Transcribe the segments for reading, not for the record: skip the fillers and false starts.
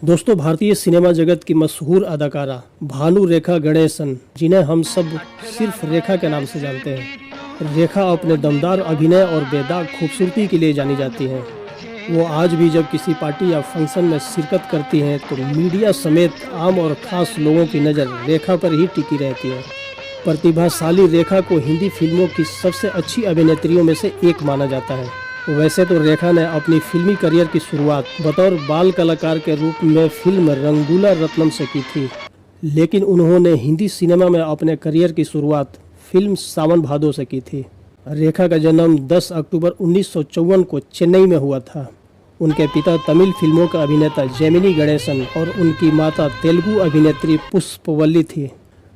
दोस्तों, भारतीय सिनेमा जगत की मशहूर अदाकारा भानु रेखा गणेशन, जिन्हें हम सब सिर्फ रेखा के नाम से जानते हैं। रेखा अपने दमदार अभिनय और बेदाग खूबसूरती के लिए जानी जाती हैं। वो आज भी जब किसी पार्टी या फंक्शन में शिरकत करती हैं तो मीडिया समेत आम और ख़ास लोगों की नज़र रेखा पर ही टिकी रहती है। प्रतिभाशाली रेखा को हिंदी फिल्मों की सबसे अच्छी अभिनेत्रियों में से एक माना जाता है। वैसे तो रेखा ने अपनी फिल्मी करियर की शुरुआत बतौर बाल कलाकार के रूप में फिल्म रंगूला रत्नम से की थी, लेकिन उन्होंने हिंदी सिनेमा में अपने करियर की शुरुआत फिल्म सावन भादो से की थी। रेखा का जन्म 10 अक्टूबर 1954 को चेन्नई में हुआ था। उनके पिता तमिल फिल्मों के अभिनेता जेमिनी गणेशन और उनकी माता तेलुगु अभिनेत्री पुष्पवल्ली थी।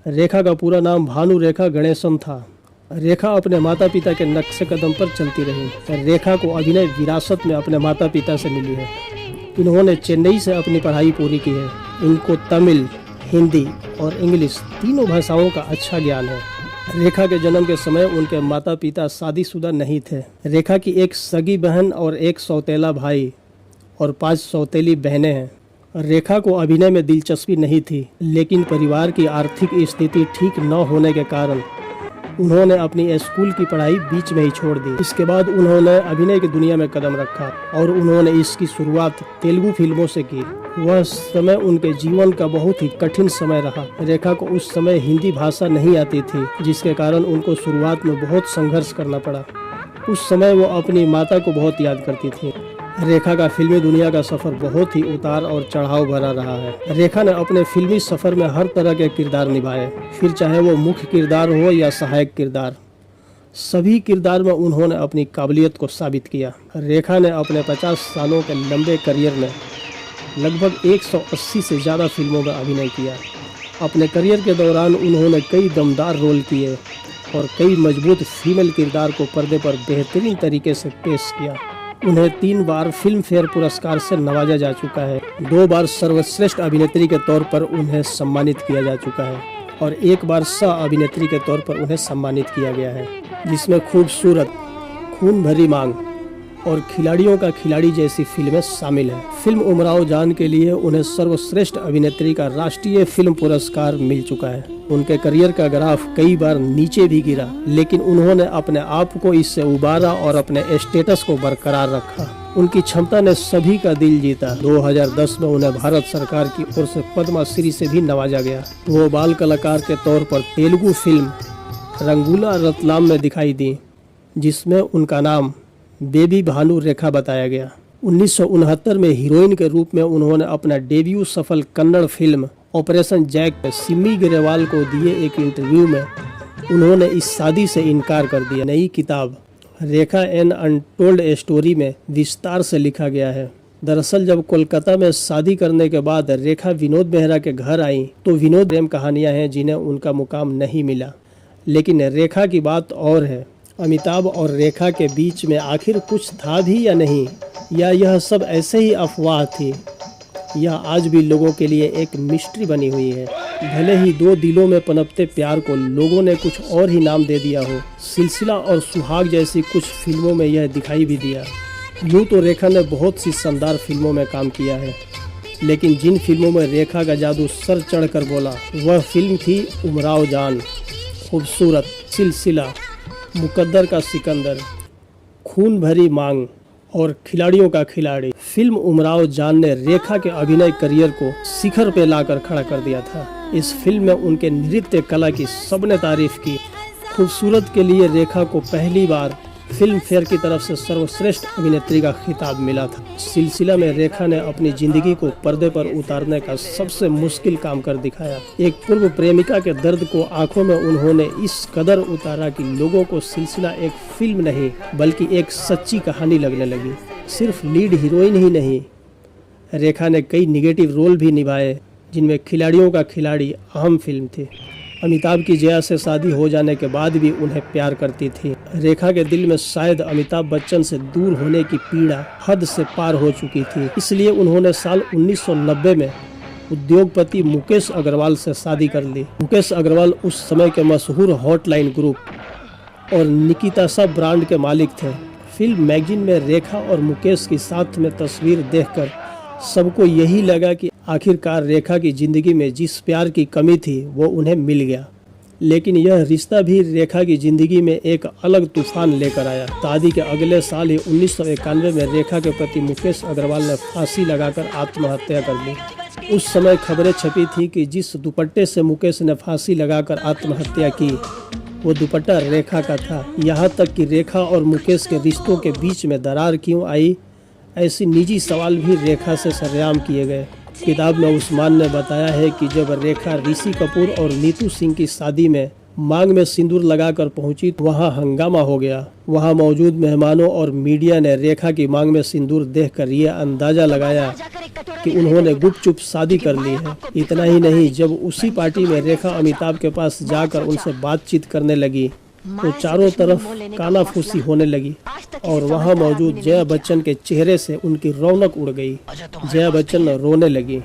रेखा का पूरा नाम भानु रेखा गणेशन था। रेखा अपने माता पिता के नक्शे कदम पर चलती रही। रेखा को अभिनय विरासत में अपने माता पिता से मिली है। इन्होंने चेन्नई से अपनी पढ़ाई पूरी की है। इनको तमिल, हिंदी और इंग्लिश तीनों भाषाओं का अच्छा ज्ञान है। रेखा के जन्म के समय उनके माता पिता शादीशुदा नहीं थे। रेखा की एक सगी बहन और एक सौतेला भाई और 5 सौतेली बहनें हैं। रेखा को अभिनय में दिलचस्पी नहीं थी, लेकिन परिवार की आर्थिक स्थिति ठीक न होने के कारण उन्होंने अपनी स्कूल की पढ़ाई बीच में ही छोड़ दी। इसके बाद उन्होंने अभिनय की दुनिया में कदम रखा और उन्होंने इसकी शुरुआत तेलुगु फिल्मों से की। वह समय उनके जीवन का बहुत ही कठिन समय रहा। रेखा को उस समय हिंदी भाषा नहीं आती थी, जिसके कारण उनको शुरुआत में बहुत संघर्ष करना पड़ा। उस समय वो अपनी माता को बहुत याद करती थी। रेखा का फिल्मी दुनिया का सफर बहुत ही उतार और चढ़ाव भरा रहा है। रेखा ने अपने फिल्मी सफर में हर तरह के किरदार निभाए, फिर चाहे वो मुख्य किरदार हो या सहायक किरदार। सभी किरदार में उन्होंने अपनी काबिलियत को साबित किया। रेखा ने अपने 50 सालों के लंबे करियर में लगभग 180 से ज़्यादा फिल्मों में अभिनय किया। अपने करियर के दौरान उन्होंने कई दमदार रोल किए और कई मजबूत फीमेल किरदार को पर्दे पर बेहतरीन तरीके से पेश किया। उन्हें 3 बार फिल्म फेयर पुरस्कार से नवाजा जा चुका है। 2 बार सर्वश्रेष्ठ अभिनेत्री के तौर पर उन्हें सम्मानित किया जा चुका है और 1 बार सह अभिनेत्री के तौर पर उन्हें सम्मानित किया गया है, जिसमें खूबसूरत, खून भरी मांग और खिलाड़ियों का खिलाड़ी जैसी फिल्में शामिल हैं। फिल्म उमराव जान के लिए उन्हें सर्वश्रेष्ठ अभिनेत्री का राष्ट्रीय फिल्म पुरस्कार मिल चुका है। उनके करियर का ग्राफ कई बार नीचे भी गिरा, लेकिन उन्होंने अपने आप को इससे उबारा और अपने स्टेटस को बरकरार रखा। उनकी क्षमता ने सभी का दिल जीता। 2010 में उन्हें भारत सरकार की ओर से पद्म श्री से भी नवाजा गया। वो बाल कलाकार के तौर पर तेलुगु फिल्म रंगूला रत्नम में दिखाई दी, जिसमें उनका नाम बेबी भानु रेखा बताया गया। 1969 में हीरोइन के रूप में उन्होंने अपना डेब्यू सफल कन्नड़ फिल्म ऑपरेशन जैक में सिमी ग्रेवाल को दिए एक इंटरव्यू में उन्होंने इस शादी से इनकार कर दिया। नई किताब रेखा एन अनटोल्ड स्टोरी में विस्तार से लिखा गया है। दरअसल जब कोलकाता में शादी करने के बाद रेखा विनोद मेहरा के घर आई तो विनोद प्रेम कहानियां हैं जिन्हें उनका मुकाम नहीं मिला, लेकिन रेखा की बात और है। अमिताभ और रेखा के बीच में आखिर कुछ था भी या नहीं, या यह सब ऐसे ही अफवाह थी, यह आज भी लोगों के लिए एक मिस्ट्री बनी हुई है। भले ही 2 दिलों में पनपते प्यार को लोगों ने कुछ और ही नाम दे दिया हो। सिलसिला और सुहाग जैसी कुछ फिल्मों में यह दिखाई भी दिया। यूँ तो रेखा ने बहुत सी शानदार फिल्मों में काम किया है, लेकिन जिन फिल्मों में रेखा का जादू सर चढ़ कर बोला वह फिल्म थी उमराव जान, खूबसूरत, सिलसिला, मुकद्दर का सिकंदर, खून भरी मांग और खिलाड़ियों का खिलाड़ी। फिल्म उमराव जान ने रेखा के अभिनय करियर को शिखर पे लाकर खड़ा कर दिया था। इस फिल्म में उनके नृत्य कला की सबने तारीफ की। खूबसूरत के लिए रेखा को पहली बार फिल्म फेयर की तरफ से सर्वश्रेष्ठ अभिनेत्री का खिताब मिला था। सिलसिला में रेखा ने अपनी जिंदगी को पर्दे पर उतारने का सबसे मुश्किल काम कर दिखाया। एक पूर्व प्रेमिका के दर्द को आंखों में उन्होंने इस कदर उतारा कि लोगों को सिलसिला एक फिल्म नहीं बल्कि एक सच्ची कहानी लगने लगी। सिर्फ लीड हीरोइन ही नहीं, रेखा ने कई निगेटिव रोल भी निभाए, जिनमें खिलाड़ियों का खिलाड़ी अहम फिल्म थी। अमिताभ की जया से शादी हो जाने के बाद भी उन्हें प्यार करती थी। रेखा के दिल में शायद अमिताभ बच्चन से दूर होने की पीड़ा हद से पार हो चुकी थी। इसलिए उन्होंने साल 1990 में उद्योगपति मुकेश अग्रवाल से शादी कर ली। मुकेश अग्रवाल उस समय के मशहूर हॉटलाइन ग्रुप और निकितासा ब्रांड के मालिक थे। फिल्म मैगजीन में रेखा और मुकेश की साथ में तस्वीर देखकर सबको यही लगा कि आखिरकार रेखा की ज़िंदगी में जिस प्यार की कमी थी वो उन्हें मिल गया, लेकिन यह रिश्ता भी रेखा की ज़िंदगी में एक अलग तूफान लेकर आया। शादी के अगले साल ही 1991 में रेखा के पति मुकेश अग्रवाल ने फांसी लगाकर आत्महत्या कर ली। उस समय खबरें छपी थी कि जिस दुपट्टे से मुकेश ने फांसी लगाकर आत्महत्या की वो दुपट्टा रेखा का था। यहाँ तक कि रेखा और मुकेश के रिश्तों के बीच में दरार क्यों आई, ऐसी निजी सवाल भी रेखा से सरेआम किए गए। किताब में उस्मान ने बताया है कि जब रेखा ऋषि कपूर और नीतू सिंह की शादी में मांग में सिंदूर लगाकर पहुंची तो वहां हंगामा हो गया। वहां मौजूद मेहमानों और मीडिया ने रेखा की मांग में सिंदूर देखकर ये अंदाजा लगाया कि उन्होंने गुपचुप शादी कर ली है। इतना ही नहीं, जब उसी पार्टी में रेखा अमिताभ के पास जाकर उनसे बातचीत करने लगी तो चारों तरफ कानाफूसी होने लगी और वहां मौजूद जया बच्चन के चेहरे से उनकी रौनक उड़ गई। जया बच्चन रोने लगी।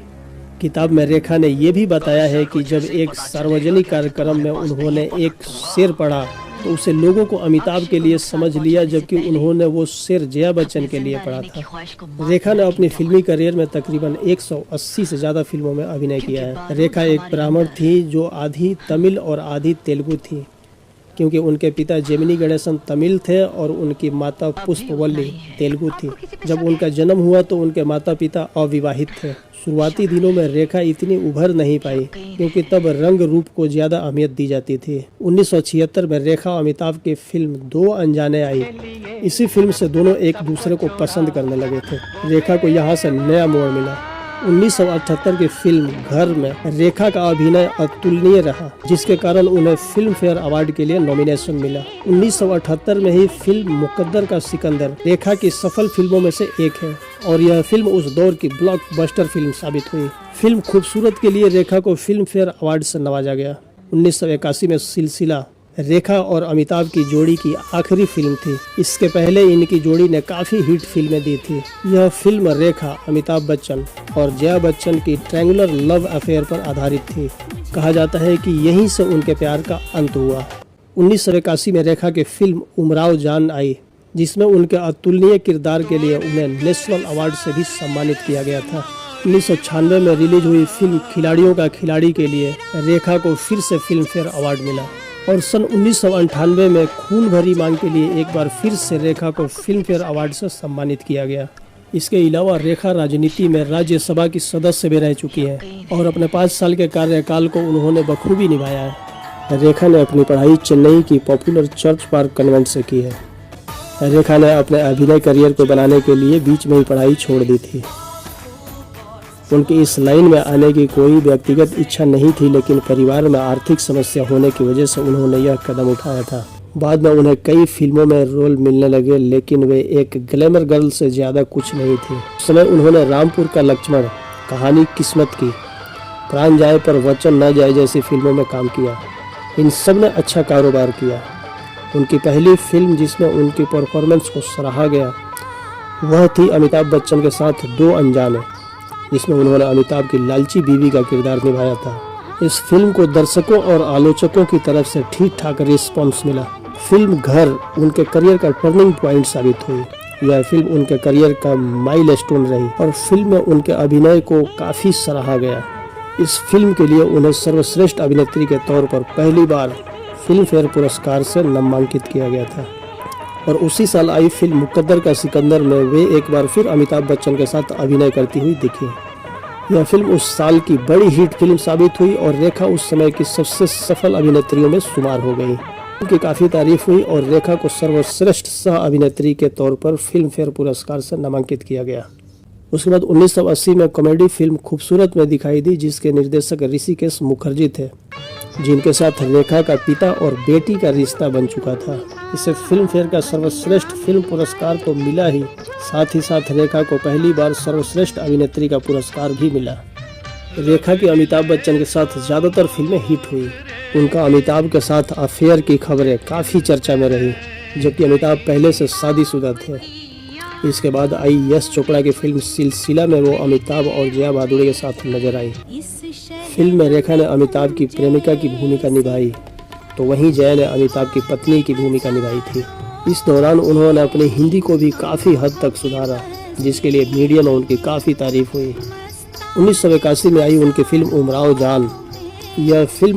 किताब में रेखा ने यह भी बताया है कि जब एक सार्वजनिक कार्यक्रम में उन्होंने एक शेर पढ़ा तो उसे लोगों को अमिताभ के लिए समझ लिया, जबकि उन्होंने वो शेर जया बच्चन के लिए पढ़ा था। रेखा ने अपनी फिल्मी करियर में तकरीबन 180 से ज़्यादा फिल्मों में अभिनय किया है। रेखा एक ब्राह्मण थी जो आधी तमिल और आधी तेलुगु थी, क्योंकि उनके पिता जेमिनी गणेशन तमिल थे और उनकी माता पुष्पवल्ली तेलुगु थी। जब उनका जन्म हुआ तो उनके माता पिता अविवाहित थे। शुरुआती दिनों में रेखा इतनी उभर नहीं पाई क्योंकि तब रंग रूप को ज्यादा अहमियत दी जाती थी। 1976 में रेखा अमिताभ की फिल्म दो अनजाने आई। इसी फिल्म से दोनों एक दूसरे को पसंद करने लगे थे। रेखा को यहाँ से नया मोड़ मिला। 1978 की फिल्म घर में रेखा का अभिनय अतुलनीय रहा, जिसके कारण उन्हें फिल्म फेयर अवार्ड के लिए नॉमिनेशन मिला। 1978 में ही फिल्म मुकद्दर का सिकंदर रेखा की सफल फिल्मों में से एक है और यह फिल्म उस दौर की ब्लॉकबस्टर फिल्म साबित हुई। फिल्म खूबसूरत के लिए रेखा को फिल्म फेयर अवार्ड से नवाजा गया। 1981 में सिलसिला रेखा और अमिताभ की जोड़ी की आखिरी फिल्म थी। इसके पहले इनकी जोड़ी ने काफी हिट फिल्में दी थी। यह फिल्म रेखा, अमिताभ बच्चन और जया बच्चन की ट्रायंगुलर लव अफेयर पर आधारित थी। कहा जाता है कि यहीं से उनके प्यार का अंत हुआ। 1981 में रेखा की फिल्म उमराव जान आई, जिसमें उनके अतुलनीय किरदार के लिए उन्हें नेशनल अवार्ड से भी सम्मानित किया गया था। 1996 में रिलीज हुई फिल्म खिलाड़ियों का खिलाड़ी के लिए रेखा को फिर से फिल्म फेयर अवार्ड मिला और सन 1998 में खून भरी मांग के लिए एक बार फिर से रेखा को फिल्म फेयर अवार्ड से सम्मानित किया गया। इसके अलावा रेखा राजनीति में राज्यसभा की सदस्य भी रह चुकी हैं और अपने 5 साल के कार्यकाल को उन्होंने बखूबी निभाया है। रेखा ने अपनी पढ़ाई चेन्नई की पॉपुलर चर्च पार्क कन्वेंट से की है। रेखा ने अपने अभिनय करियर को बनाने के लिए बीच में ही पढ़ाई छोड़ दी थी। उनकी इस लाइन में आने की कोई व्यक्तिगत इच्छा नहीं थी, लेकिन परिवार में आर्थिक समस्या होने की वजह से उन्होंने यह कदम उठाया था। बाद में उन्हें कई फिल्मों में रोल मिलने लगे, लेकिन वे एक ग्लैमर गर्ल से ज़्यादा कुछ नहीं थी। उस समय उन्होंने रामपुर का लक्ष्मण, कहानी किस्मत की, प्राण जाए पर वचन न जाए जैसी फिल्मों में काम किया। इन सब ने अच्छा कारोबार किया। उनकी पहली फिल्म जिसमें उनकी परफॉर्मेंस को सराहा गया वह थी अमिताभ बच्चन के साथ दो अनजाने, जिसमें उन्होंने अमिताभ की लालची बीवी का किरदार निभाया था। इस फिल्म को दर्शकों और आलोचकों की तरफ से ठीक ठाक रिस्पॉन्स मिला। फिल्म घर उनके करियर का टर्निंग पॉइंट साबित हुई। यह फिल्म उनके करियर का माइलस्टोन रही और फिल्म में उनके अभिनय को काफ़ी सराहा गया। इस फिल्म के लिए उन्हें सर्वश्रेष्ठ अभिनेत्री के तौर पर पहली बार फिल्म फेयर पुरस्कार से नामांकित किया गया था और उसी साल आई फिल्म मुकद्दर का सिकंदर में वे एक बार फिर अमिताभ बच्चन के साथ अभिनय करती हुई दिखी। यह फिल्म उस साल की बड़ी हिट फिल्म साबित हुई और रेखा उस समय की सबसे सफल अभिनेत्रियों में शुमार हो गई। उनकी काफ़ी तारीफ हुई और रेखा को सर्वश्रेष्ठ सह अभिनेत्री के तौर पर फिल्म फेयर पुरस्कार से नामांकित किया गया। उसके बाद 1980 में कॉमेडी फिल्म खूबसूरत में दिखाई दी, जिसके निर्देशक ऋषिकेश मुखर्जी थे, जिनके साथ रेखा का पिता और बेटी का रिश्ता बन चुका था। इसे फिल्म फेयर का सर्वश्रेष्ठ फिल्म पुरस्कार तो मिला ही, साथ रेखा को पहली बार सर्वश्रेष्ठ अभिनेत्री का पुरस्कार भी मिला। रेखा की अमिताभ बच्चन के साथ ज़्यादातर फिल्में हिट हुई। उनका अमिताभ के साथ अफेयर की खबरें काफ़ी चर्चा में रही, जबकि अमिताभ पहले से शादीशुदा थे। इसके बाद आई यश चोपड़ा की फिल्म सिलसिला में वो अमिताभ और जया भादुड़ी के साथ नजर आई। फिल्म में रेखा ने अमिताभ की प्रेमिका की भूमिका निभाई, तो वहीं जया ने अमिताभ की पत्नी की भूमिका निभाई थी। इस दौरान उन्होंने अपनी हिंदी को भी काफ़ी हद तक सुधारा, जिसके लिए मीडिया में उनकी काफ़ी तारीफ हुई। 1981 में आई उनकी फिल्म उमराव जान। यह फिल्म